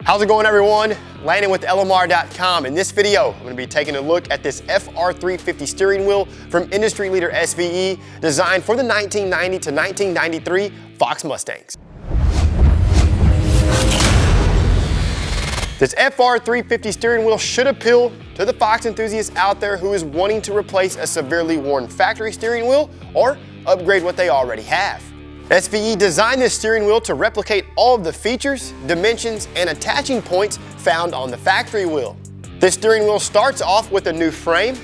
How's it going, everyone? Landon with LMR.com. In this video, I'm going to be taking a look at this FR350 steering wheel from industry leader SVE, designed for the 1990 to 1993 Fox Mustangs. This FR350 steering wheel should appeal to the Fox enthusiast out there who is wanting to replace a severely worn factory steering wheel or upgrade what they already have. SVE designed this steering wheel to replicate all of the features, dimensions, and attaching points found on the factory wheel. This steering wheel starts off with a new frame,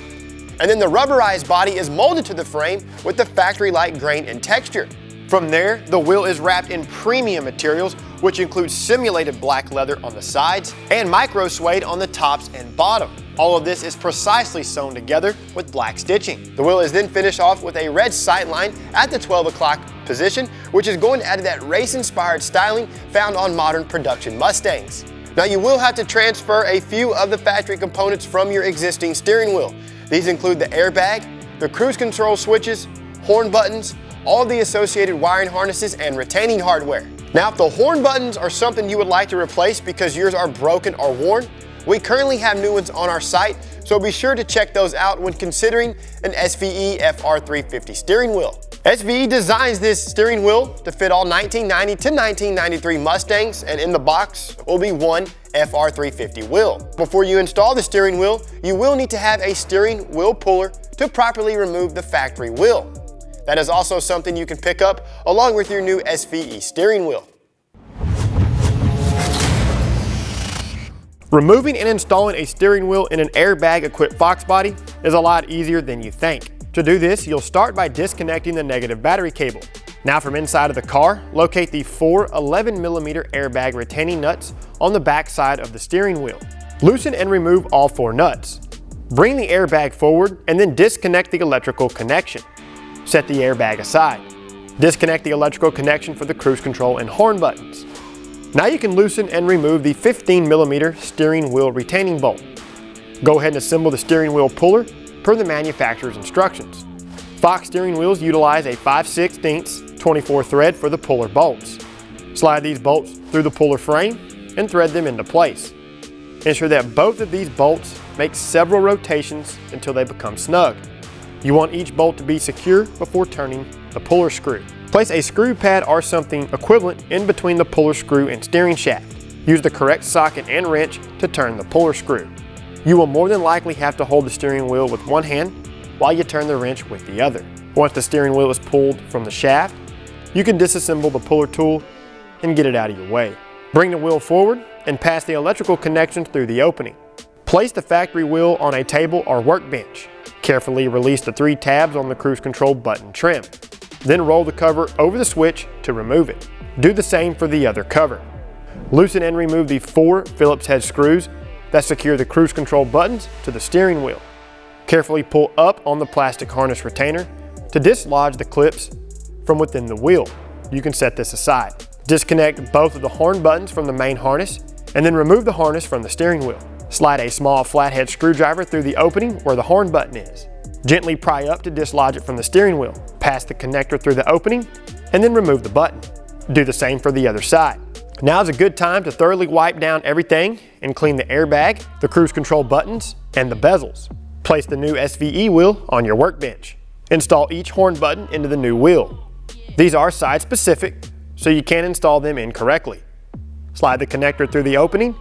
and then the rubberized body is molded to the frame with the factory-like grain and texture. From there, the wheel is wrapped in premium materials, which includes simulated black leather on the sides and micro suede on the tops and bottom. All of this is precisely sewn together with black stitching. The wheel is then finished off with a red sight line at the 12 o'clock position, which is going to add to that race-inspired styling found on modern production Mustangs. Now, you will have to transfer a few of the factory components from your existing steering wheel. These include the airbag, the cruise control switches, horn buttons, all of the associated wiring harnesses, and retaining hardware. Now, if the horn buttons are something you would like to replace because yours are broken or worn, we currently have new ones on our site, so be sure to check those out when considering an SVE FR350 steering wheel. SVE designs this steering wheel to fit all 1990 to 1993 Mustangs, and in the box will be one FR350 wheel. Before you install the steering wheel, you will need to have a steering wheel puller to properly remove the factory wheel. That is also something you can pick up along with your new SVE steering wheel. Removing and installing a steering wheel in an airbag-equipped Fox body is a lot easier than you think. To do this, you'll start by disconnecting the negative battery cable. Now, from inside of the car, locate the four 11mm airbag retaining nuts on the back side of the steering wheel. Loosen and remove all four nuts. Bring the airbag forward and then disconnect the electrical connection. Set the airbag aside. Disconnect the electrical connection for the cruise control and horn buttons. Now you can loosen and remove the 15mm steering wheel retaining bolt. Go ahead and assemble the steering wheel puller per the manufacturer's instructions. Fox steering wheels utilize a 5/16 24 thread for the puller bolts. Slide these bolts through the puller frame and thread them into place. Ensure that both of these bolts make several rotations until they become snug. You want each bolt to be secure before turning the puller screw. Place a screw pad or something equivalent in between the puller screw and steering shaft. Use the correct socket and wrench to turn the puller screw. You will more than likely have to hold the steering wheel with one hand while you turn the wrench with the other. Once the steering wheel is pulled from the shaft, you can disassemble the puller tool and get it out of your way. Bring the wheel forward and pass the electrical connections through the opening. Place the factory wheel on a table or workbench. Carefully release the three tabs on the cruise control button trim. Then roll the cover over the switch to remove it. Do the same for the other cover. Loosen and remove the four Phillips head screws that secure the cruise control buttons to the steering wheel. Carefully pull up on the plastic harness retainer to dislodge the clips from within the wheel. You can set this aside. Disconnect both of the horn buttons from the main harness and then remove the harness from the steering wheel. Slide a small flathead screwdriver through the opening where the horn button is. Gently pry up to dislodge it from the steering wheel. Pass the connector through the opening and then remove the button. Do the same for the other side. Now is a good time to thoroughly wipe down everything and clean the airbag, the cruise control buttons, and the bezels. Place the new SVE wheel on your workbench. Install each horn button into the new wheel. These are side specific, so you can't install them incorrectly. Slide the connector through the opening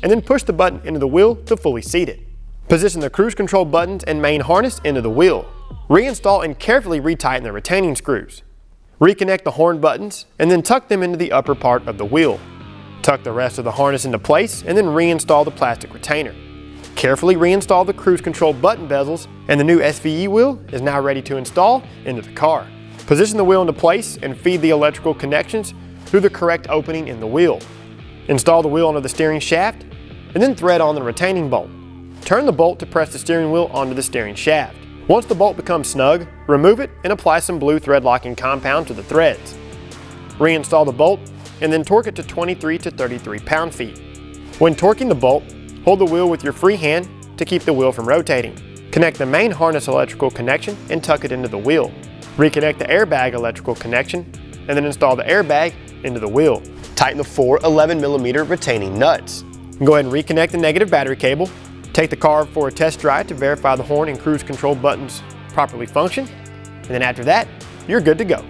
and then push the button into the wheel to fully seat it. Position the cruise control buttons and main harness into the wheel. Reinstall and carefully retighten the retaining screws. Reconnect the horn buttons and then tuck them into the upper part of the wheel. Tuck the rest of the harness into place and then reinstall the plastic retainer. Carefully reinstall the cruise control button bezels, and the new SVE wheel is now ready to install into the car. Position the wheel into place and feed the electrical connections through the correct opening in the wheel. Install the wheel onto the steering shaft and then thread on the retaining bolt. Turn the bolt to press the steering wheel onto the steering shaft. Once the bolt becomes snug, remove it and apply some blue thread locking compound to the threads. Reinstall the bolt and then torque it to 23 to 33 pound-feet. When torquing the bolt, hold the wheel with your free hand to keep the wheel from rotating. Connect the main harness electrical connection and tuck it into the wheel. Reconnect the airbag electrical connection, and then install the airbag into the wheel. Tighten the 4 11mm retaining nuts. Go ahead and reconnect the negative battery cable. Take the car for a test drive to verify the horn and cruise control buttons properly function. And then after that, you're good to go.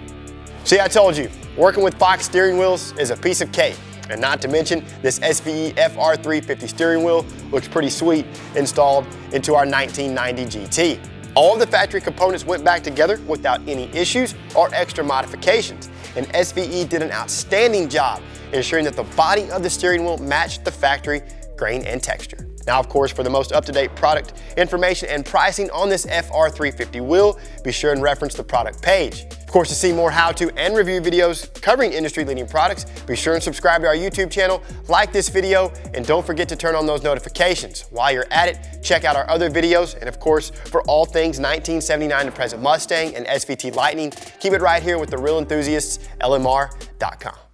See, I told you, working with Fox steering wheels is a piece of cake. And not to mention, this SVE FR350 steering wheel looks pretty sweet installed into our 1990 GT. All of the factory components went back together without any issues or extra modifications. And SVE did an outstanding job ensuring that the body of the steering wheel matched the factory grain and texture. Now, of course, for the most up-to-date product information and pricing on this FR350 wheel, be sure and reference the product page. Of course, to see more how-to and review videos covering industry-leading products, be sure and subscribe to our YouTube channel, like this video, and don't forget to turn on those notifications. While you're at it, check out our other videos, and of course, for all things 1979 to present Mustang and SVT Lightning, keep it right here with the Real Enthusiasts, LMR.com.